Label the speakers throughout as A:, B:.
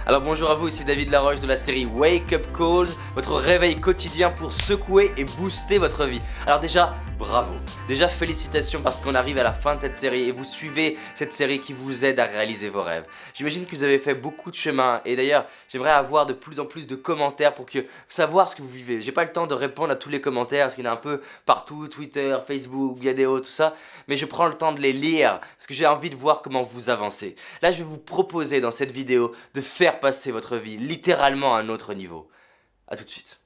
A: Alors bonjour à vous, ici David Laroche de la série Wake Up Calls, votre réveil quotidien pour secouer et booster votre vie. Alors déjà, bravo, déjà félicitations parce qu'on arrive à la fin de cette série et vous suivez cette série qui vous aide à réaliser vos rêves. J'imagine que vous avez fait beaucoup de chemin et d'ailleurs j'aimerais avoir de plus en plus de commentaires pour savoir ce que vous vivez. J'ai pas le temps de répondre à tous les commentaires parce qu'il y en a un peu partout, Twitter, Facebook, Viadeo, tout ça, mais je prends le temps de les lire parce que j'ai envie de voir comment vous avancez. Là je vais vous proposer dans cette vidéo de faire passer votre vie littéralement à un autre niveau. A tout de suite.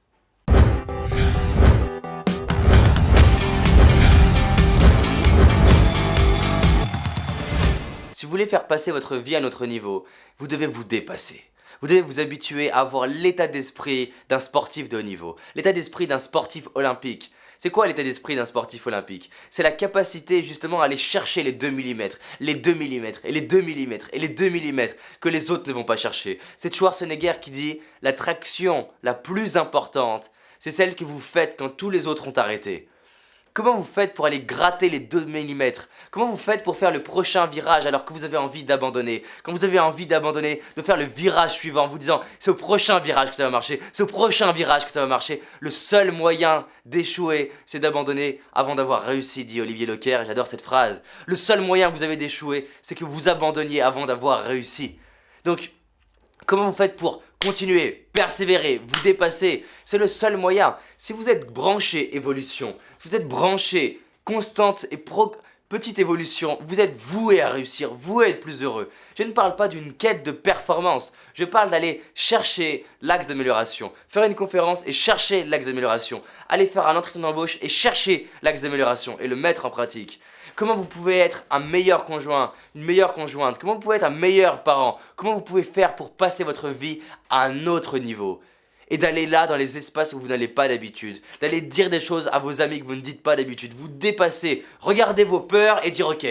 A: Si vous voulez faire passer votre vie à un autre niveau, vous devez vous dépasser. Vous devez vous habituer à avoir l'état d'esprit d'un sportif de haut niveau, l'état d'esprit d'un sportif olympique. C'est quoi l'état d'esprit d'un sportif olympique? C'est la capacité justement à aller chercher les 2 mm, les 2 mm, et les 2 mm, et les 2 mm que les autres ne vont pas chercher. C'est Schwarzenegger qui dit « La traction la plus importante, c'est celle que vous faites quand tous les autres ont arrêté ». Comment vous faites pour aller gratter les 2 mm? Comment vous faites pour faire le prochain virage alors que vous avez envie d'abandonner? Quand vous avez envie d'abandonner, de faire le virage suivant en vous disant c'est au prochain virage que ça va marcher, c'est au prochain virage que ça va marcher. Le seul moyen d'échouer, c'est d'abandonner avant d'avoir réussi, dit Olivier Lequer, et j'adore cette phrase. Le seul moyen que vous avez d'échouer, c'est que vous abandonniez avant d'avoir réussi. Donc, comment vous faites pour continuer, persévérer, vous dépasser? C'est le seul moyen. Si vous êtes branché évolution, si vous êtes branché constante et petite évolution, vous êtes voué à réussir, voué à être plus heureux. Je ne parle pas d'une quête de performance, je parle d'aller chercher l'axe d'amélioration. Faire une conférence et chercher l'axe d'amélioration. Aller faire un entretien d'embauche et chercher l'axe d'amélioration et le mettre en pratique. Comment vous pouvez être un meilleur conjoint, une meilleure conjointe? Comment vous pouvez être un meilleur parent? Comment vous pouvez faire pour passer votre vie à un autre niveau? Et d'aller là dans les espaces où vous n'allez pas d'habitude. D'aller dire des choses à vos amis que vous ne dites pas d'habitude. Vous dépasser, regardez vos peurs et dire ok,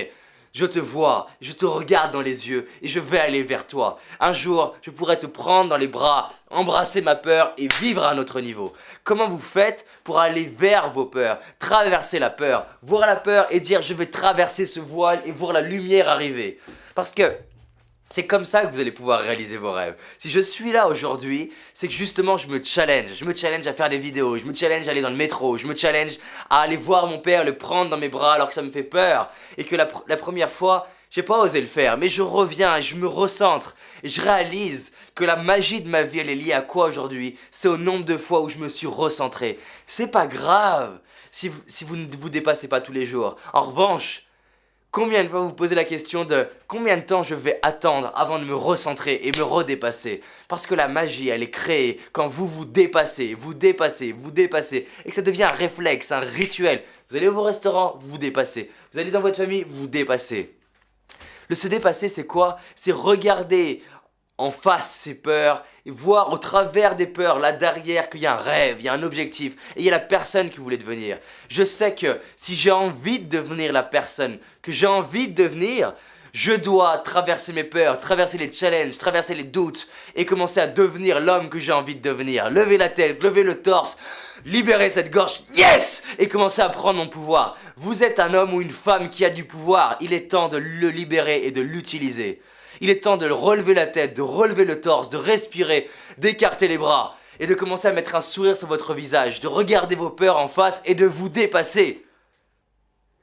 A: je te vois, je te regarde dans les yeux et je vais aller vers toi. Un jour, je pourrais te prendre dans les bras, embrasser ma peur et vivre à un autre niveau. Comment vous faites pour aller vers vos peurs, traverser la peur, voir la peur et dire je vais traverser ce voile et voir la lumière arriver? Parce que c'est comme ça que vous allez pouvoir réaliser vos rêves. Si je suis là aujourd'hui, c'est que justement je me challenge. Je me challenge à faire des vidéos, je me challenge à aller dans le métro, je me challenge à aller voir mon père, le prendre dans mes bras alors que ça me fait peur. Et que la première fois, j'ai pas osé le faire, mais je reviens et je me recentre. Et je réalise que la magie de ma vie, elle est liée à quoi aujourd'hui? C'est au nombre de fois où je me suis recentré. C'est pas grave si vous ne vous dépassez pas tous les jours. En revanche, combien de fois vous posez la question de combien de temps je vais attendre avant de me recentrer et me redépasser? Parce que la magie, elle est créée quand vous vous dépassez, vous dépassez, vous dépassez et que ça devient un réflexe, un rituel. Vous allez au restaurant, vous vous dépassez. Vous allez dans votre famille, vous vous dépassez. Le se dépasser, c'est quoi? C'est regarder en face ses peurs et voir au travers des peurs, là derrière, qu'il y a un rêve, il y a un objectif et il y a la personne que vous voulez devenir. Je sais que si j'ai envie de devenir la personne que j'ai envie de devenir, je dois traverser mes peurs, traverser les challenges, traverser les doutes et commencer à devenir l'homme que j'ai envie de devenir. Lever la tête, lever le torse, libérer cette gorge, yes! Et commencer à prendre mon pouvoir. Vous êtes un homme ou une femme qui a du pouvoir, il est temps de le libérer et de l'utiliser. Il est temps de relever la tête, de relever le torse, de respirer, d'écarter les bras et de commencer à mettre un sourire sur votre visage, de regarder vos peurs en face et de vous dépasser.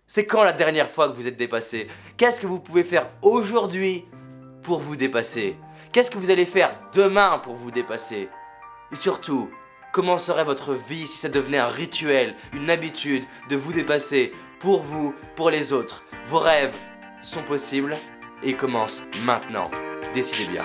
A: C'est quand la dernière fois que vous êtes dépassé? Qu'est-ce que vous pouvez faire aujourd'hui pour vous dépasser? Qu'est-ce que vous allez faire demain pour vous dépasser? Et surtout, comment serait votre vie si ça devenait un rituel, une habitude de vous dépasser pour vous, pour les autres? Vos rêves sont possibles et commencent maintenant. Décidez bien.